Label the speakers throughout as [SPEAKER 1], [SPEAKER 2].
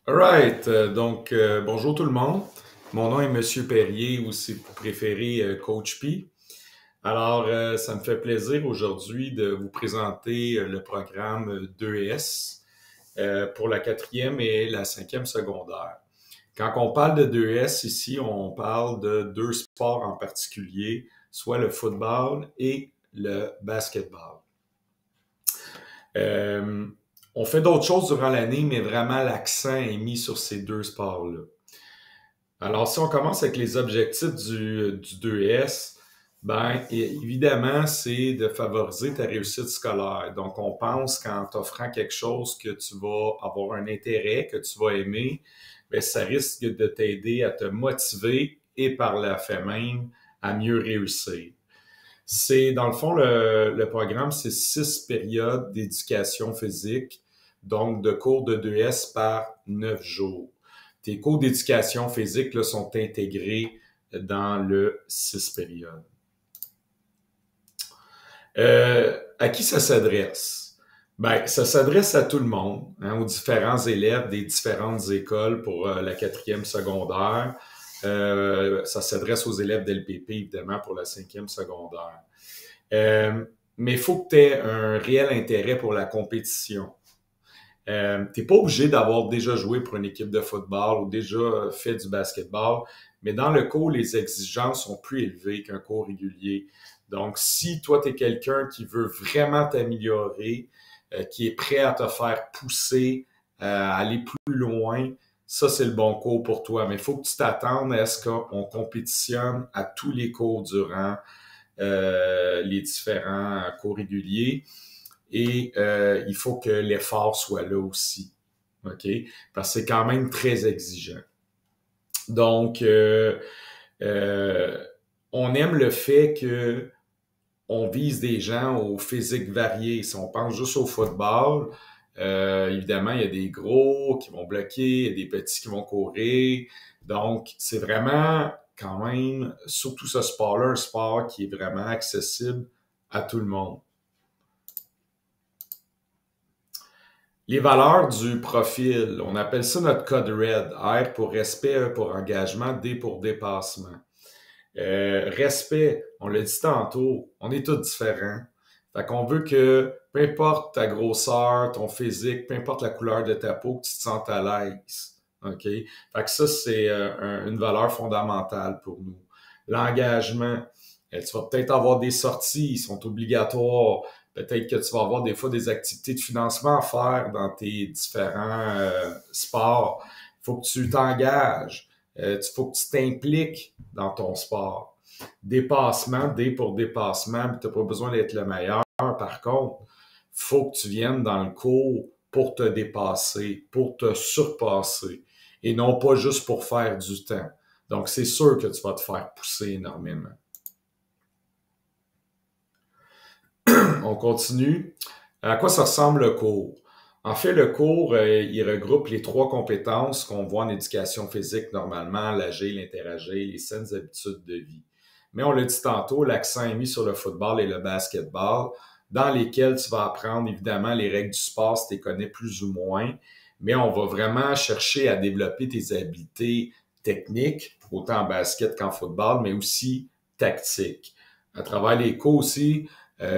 [SPEAKER 1] Alright, bonjour tout le monde. Mon nom est Monsieur Perrier, ou si vous préférez Coach P. Ça me fait plaisir aujourd'hui de vous présenter le programme 2S pour la quatrième et la cinquième secondaire. Quand on parle de 2S ici, on parle de deux sports en particulier, soit le football et le basketball. Euh, on fait d'autres choses durant l'année, mais vraiment l'accent est mis sur ces deux sports-là. Alors, si on commence avec les objectifs du 2S, évidemment, c'est de favoriser ta réussite scolaire. Donc, on pense qu'en t'offrant quelque chose que tu vas avoir un intérêt, que tu vas aimer, bien, ça risque de t'aider à te motiver et par la fait même à mieux réussir. C'est, dans le fond, le programme, c'est 6 périodes d'éducation physique, donc de cours de 2S par 9 jours. Tes cours d'éducation physique là, sont intégrés dans le 6 périodes. À qui ça s'adresse? Ben, ça s'adresse à tout le monde, hein, aux différents élèves des différentes écoles pour la quatrième secondaire. Ça s'adresse aux élèves d'LPP, évidemment, pour la cinquième secondaire. Mais il faut que tu aies un réel intérêt pour la compétition. T'es pas obligé d'avoir déjà joué pour une équipe de football ou déjà fait du basketball, mais dans le cours, les exigences sont plus élevées qu'un cours régulier. Donc, si toi, tu es quelqu'un qui veut vraiment t'améliorer, qui est prêt à te faire pousser, à aller plus loin, ça, c'est le bon cours pour toi. Mais il faut que tu t'attendes à ce qu'on compétitionne à tous les cours durant les différents cours réguliers. Et il faut que l'effort soit là aussi. OK? Parce que c'est quand même très exigeant. Donc, on aime le fait que on vise des gens au physique varié. Si on pense juste au football, évidemment, il y a des gros qui vont bloquer, il y a des petits qui vont courir. Donc, c'est vraiment quand même, surtout ce sport-là, un sport qui est vraiment accessible à tout le monde. Les valeurs du profil, on appelle ça notre code RED. R pour respect, E pour engagement, D pour dépassement. Respect, on l'a dit tantôt, on est tous différents. Fait qu'on veut que, peu importe ta grosseur, ton physique, peu importe la couleur de ta peau, que tu te sentes à l'aise. OK? Fait que ça, c'est une valeur fondamentale pour nous. L'engagement, tu vas peut-être avoir des sorties, ils sont obligatoires. Peut-être que tu vas avoir des fois des activités de financement à faire dans tes différents sports. Il faut que tu t'engages. Il faut que tu t'impliques dans ton sport. Dépassement, D pour dépassement, tu n'as pas besoin d'être le meilleur. Par contre, il faut que tu viennes dans le cours pour te dépasser, pour te surpasser, et non pas juste pour faire du temps. Donc, c'est sûr que tu vas te faire pousser énormément. On continue. À quoi ça ressemble le cours? En fait, le cours, il regroupe les 3 compétences qu'on voit en éducation physique normalement, l'agir, l'interagir, les saines habitudes de vie. Mais on l'a dit tantôt, l'accent est mis sur le football et le basketball, dans lesquels tu vas apprendre évidemment les règles du sport si tu les connais plus ou moins, mais on va vraiment chercher à développer tes habiletés techniques, autant en basket qu'en football, mais aussi tactiques. À travers les cours aussi,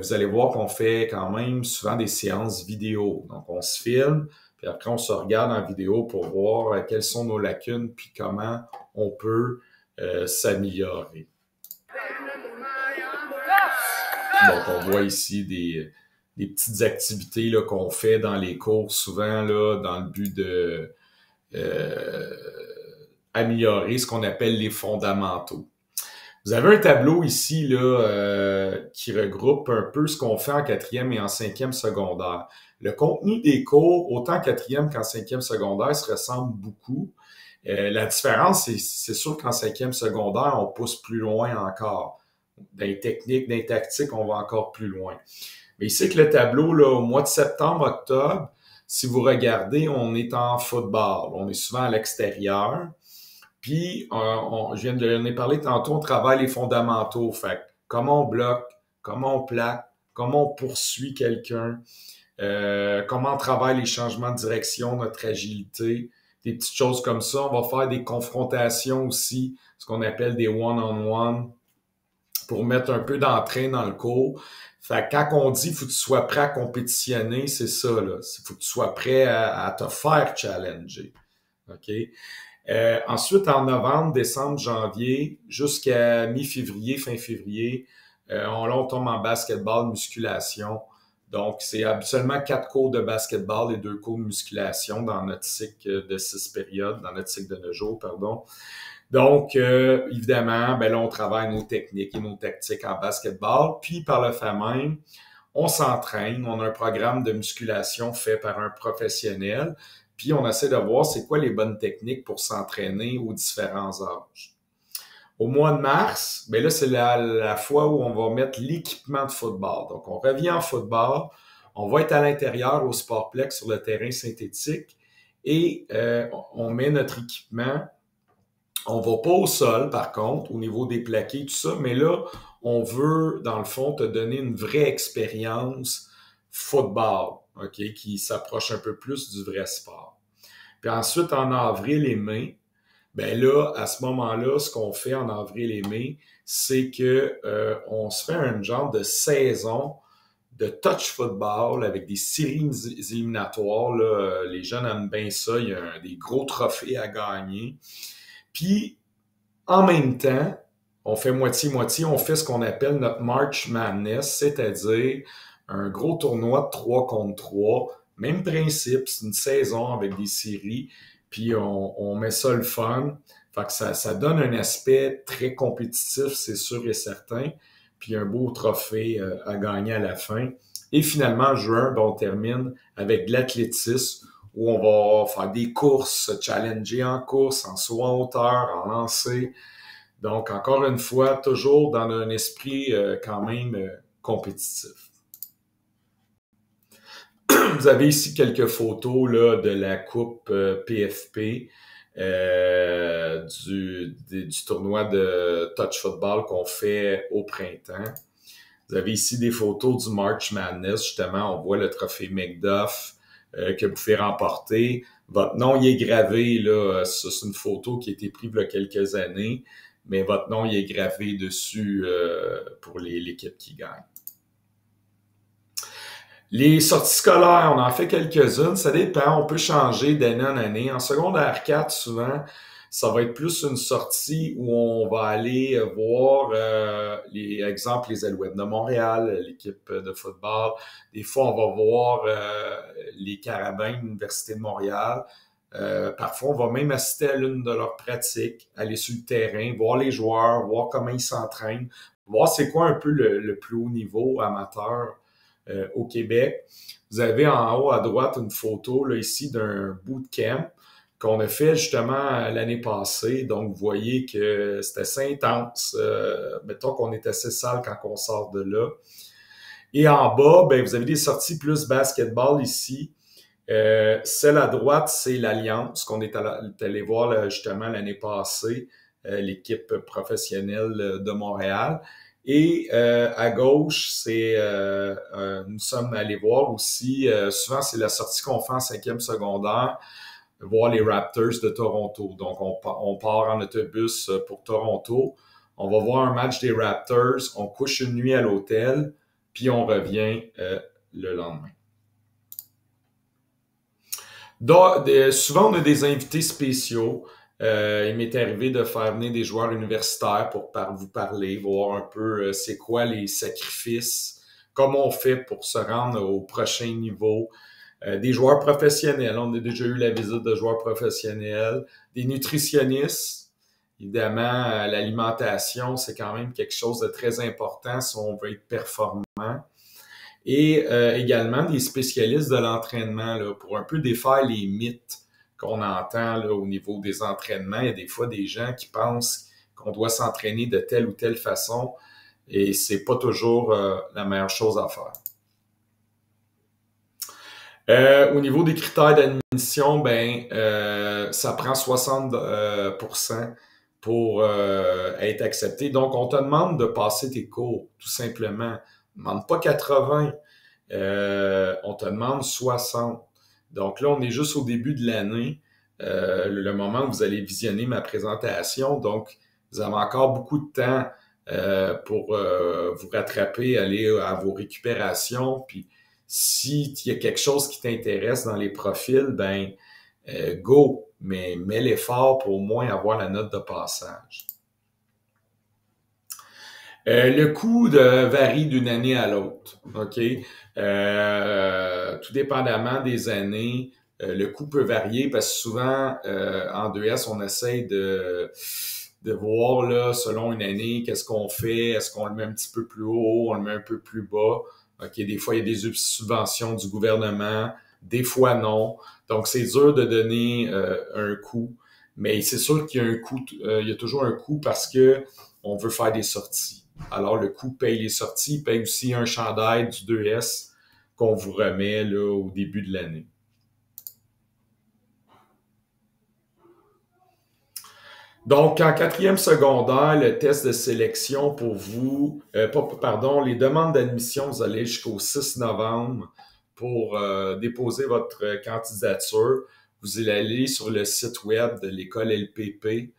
[SPEAKER 1] vous allez voir qu'on fait quand même souvent des séances vidéo. Donc, on se filme, puis après, on se regarde en vidéo pour voir quelles sont nos lacunes, puis comment on peut s'améliorer. Donc, on voit ici des petites activités là, qu'on fait dans les cours, souvent là, dans le but de améliorer ce qu'on appelle les fondamentaux. Vous avez un tableau ici là, qui regroupe un peu ce qu'on fait en quatrième et en cinquième secondaire. Le contenu des cours, autant en quatrième qu'en cinquième secondaire, se ressemble beaucoup. La différence, c'est sûr qu'en cinquième secondaire, on pousse plus loin encore. Dans les techniques, dans les tactiques, on va encore plus loin. Mais ici, que le tableau, là, au mois de septembre, octobre, si vous regardez, on est en football. On est souvent à l'extérieur. Puis, je viens de en parler tantôt, on travaille les fondamentaux. Fait comment on bloque, comment on plaque, comment on poursuit quelqu'un, comment on travaille les changements de direction, notre agilité, des petites choses comme ça. On va faire des confrontations aussi, ce qu'on appelle des one-on-one, pour mettre un peu d'entrain dans le cours. Fait que quand on dit faut que tu sois prêt à compétitionner, c'est ça, là. Il faut que tu sois prêt à te faire challenger. OK? Ensuite, en novembre, décembre, janvier, jusqu'à mi-février, fin février, on tombe en basketball, musculation. Donc, c'est habituellement 4 cours de basketball et 2 cours de musculation dans notre cycle de 6 périodes, dans notre cycle de 9 jours, pardon. Donc, évidemment, ben là, on travaille nos techniques et nos tactiques en basketball. Puis, par le fait même, on s'entraîne. On a un programme de musculation fait par un professionnel. Puis, on essaie de voir c'est quoi les bonnes techniques pour s'entraîner aux différents âges. Au mois de mars, ben là, c'est la fois où on va mettre l'équipement de football. Donc, on revient en football. On va être à l'intérieur au Sportplex sur le terrain synthétique et on met notre équipement. On va pas au sol, par contre, au niveau des plaqués, tout ça, mais là, on veut, dans le fond, te donner une vraie expérience football, OK, qui s'approche un peu plus du vrai sport. Puis ensuite, en avril et mai, ben là, à ce moment-là, ce qu'on fait en avril et mai, c'est que on se fait un genre de saison de touch football avec des séries éliminatoires. Là. Les jeunes aiment bien ça. Il y a des gros trophées à gagner. Puis, en même temps, on fait moitié-moitié, on fait ce qu'on appelle notre March Madness, c'est-à-dire un gros tournoi de 3 contre 3. Même principe, c'est une saison avec des séries, puis on met ça le fun. Fait que ça donne un aspect très compétitif, c'est sûr et certain, puis un beau trophée à gagner à la fin. Et finalement, en juin, ben, on termine avec de l'athlétisme, où on va faire des courses, se challenger en course, en saut en hauteur, en lancer. Donc, encore une fois, toujours dans un esprit quand même compétitif. Vous avez ici quelques photos là, de la coupe PFP du tournoi de touch football qu'on fait au printemps. Vous avez ici des photos du March Madness. Justement, on voit le trophée McDuff que vous pouvez remporter. Votre nom il est gravé, là, c'est une photo qui a été prise il y a quelques années, mais votre nom il est gravé dessus pour l'équipe qui gagne. Les sorties scolaires, on en fait quelques-unes. Ça dépend, on peut changer d'année en année. En secondaire 4, souvent, ça va être plus une sortie où on va aller voir, exemple, les Alouettes de Montréal, l'équipe de football. Des fois, on va voir les Carabins de l'Université de Montréal. Parfois, on va même assister à l'une de leurs pratiques, aller sur le terrain, voir les joueurs, voir comment ils s'entraînent, voir c'est quoi un peu le plus haut niveau amateur au Québec. Vous avez en haut à droite une photo là, ici d'un bootcamp qu'on a fait justement l'année passée. Donc, vous voyez que c'est assez intense. Mettons qu'on est assez sale quand on sort de là. Et en bas, ben, vous avez des sorties plus basketball ici. Celle à droite, c'est l'Alliance qu'on est allé voir là, justement l'année passée, l'équipe professionnelle de Montréal. Et à gauche, nous sommes allés voir aussi, souvent c'est la sortie qu'on fait en 5e secondaire, voir les Raptors de Toronto. Donc on part en autobus pour Toronto, on va voir un match des Raptors, on couche une nuit à l'hôtel, puis on revient le lendemain. Donc, souvent, on a des invités spéciaux. Il m'est arrivé de faire venir des joueurs universitaires pour vous parler, voir un peu c'est quoi les sacrifices, comment on fait pour se rendre au prochain niveau. Des joueurs professionnels, on a déjà eu la visite de joueurs professionnels, des nutritionnistes. Évidemment, l'alimentation, c'est quand même quelque chose de très important si on veut être performant. Et également des spécialistes de l'entraînement là, pour un peu défaire les mythes qu'on entend là, au niveau des entraînements. Il y a des fois des gens qui pensent qu'on doit s'entraîner de telle ou telle façon et c'est pas toujours la meilleure chose à faire. Au niveau des critères d'admission, ben ça prend 60% pour être accepté. Donc, on te demande de passer tes cours, tout simplement. On ne demande pas 80, on te demande 60. Donc là, on est juste au début de l'année. le moment où vous allez visionner ma présentation. Donc, vous avez encore beaucoup de temps pour vous rattraper, aller à vos récupérations. Puis, s'il y a quelque chose qui t'intéresse dans les profils, ben go, mais mets l'effort pour au moins avoir la note de passage. Le coût varie d'une année à l'autre, OK? Tout dépendamment des années, le coût peut varier parce que souvent, en 2S, on essaye de voir là, selon une année, qu'est-ce qu'on fait, est-ce qu'on le met un petit peu plus haut, on le met un peu plus bas. OK, des fois, il y a des subventions du gouvernement, des fois non. Donc, c'est dur de donner un coût, mais c'est sûr qu'il y a un coût, il y a toujours un coût parce que on veut faire des sorties. Alors, le coût paye les sorties, paye aussi un chandail du 2S qu'on vous remet là, au début de l'année. Donc, en quatrième secondaire, le test de sélection pour vous, pardon, les demandes d'admission, vous allez jusqu'au 6 novembre pour déposer votre candidature. Vous allez aller sur le site web de l'école LPP.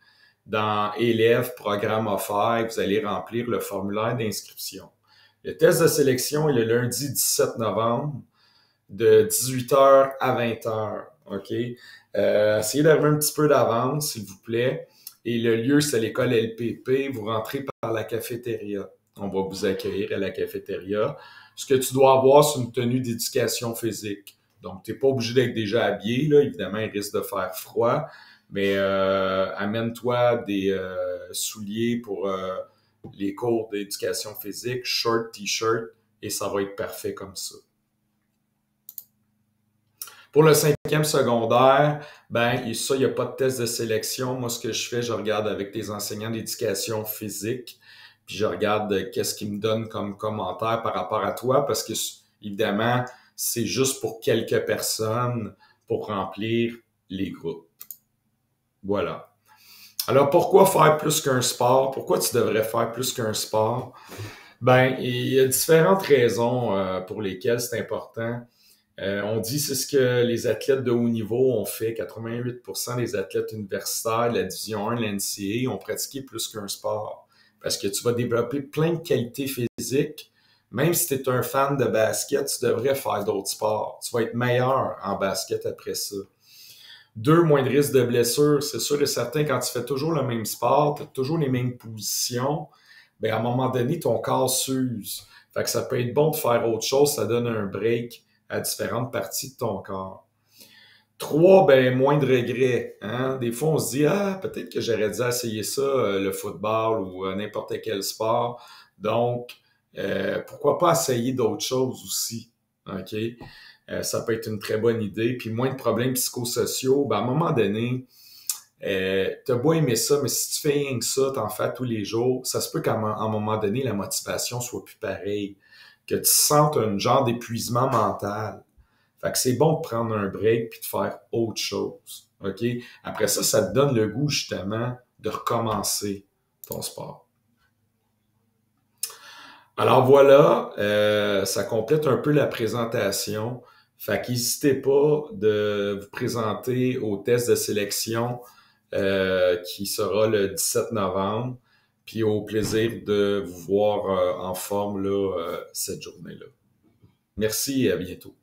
[SPEAKER 1] Dans élèves, programme offert, vous allez remplir le formulaire d'inscription. Le test de sélection est le lundi 17 novembre de 18h à 20h. OK? Essayez d'arriver un petit peu d'avance, s'il vous plaît. Et le lieu, c'est l'école LPP. Vous rentrez par la cafétéria. On va vous accueillir à la cafétéria. Ce que tu dois avoir, c'est une tenue d'éducation physique. Donc, tu n'es pas obligé d'être déjà habillé. Là. Évidemment, il risque de faire froid. Mais amène-toi des souliers pour les cours d'éducation physique, short, t-shirt, et ça va être parfait comme ça. Pour le cinquième secondaire, ben ça, il n'y a pas de test de sélection. Moi, ce que je fais, je regarde avec des enseignants d'éducation physique, puis je regarde qu'est-ce qu'ils me donnent comme commentaire par rapport à toi, parce que, évidemment, c'est juste pour quelques personnes pour remplir les groupes. Voilà. Alors, pourquoi faire plus qu'un sport? Pourquoi tu devrais faire plus qu'un sport? Ben, il y a différentes raisons pour lesquelles c'est important. On dit c'est ce que les athlètes de haut niveau ont fait. 88% des athlètes universitaires de la division 1 de l'NCAA ont pratiqué plus qu'un sport. Parce que tu vas développer plein de qualités physiques. Même si tu es un fan de basket, tu devrais faire d'autres sports. Tu vas être meilleur en basket après ça. 2, moins de risque de blessure. C'est sûr et certain, quand tu fais toujours le même sport, tu as toujours les mêmes positions, bien, à un moment donné, ton corps s'use. Fait que ça peut être bon de faire autre chose, ça donne un break à différentes parties de ton corps. 3, ben, moins de regrets. Hein? Des fois, on se dit, ah, peut-être que j'aurais dû essayer ça, le football ou n'importe quel sport. Donc, pourquoi pas essayer d'autres choses aussi? OK? Ça peut être une très bonne idée. Puis moins de problèmes psychosociaux. Ben, à un moment donné, t'as beau aimer ça, mais si tu fais rien que ça, t'en fais tous les jours, ça se peut qu'à un moment donné, la motivation soit plus pareille. Que tu sentes un genre d'épuisement mental. Fait que c'est bon de prendre un break puis de faire autre chose. OK? Après ça, ça te donne le goût, justement, de recommencer ton sport. Alors voilà, ça complète un peu la présentation. Fait qu'hésitez pas de vous présenter au test de sélection qui sera le 17 novembre. Puis au plaisir de vous voir en forme là, cette journée-là. Merci et à bientôt.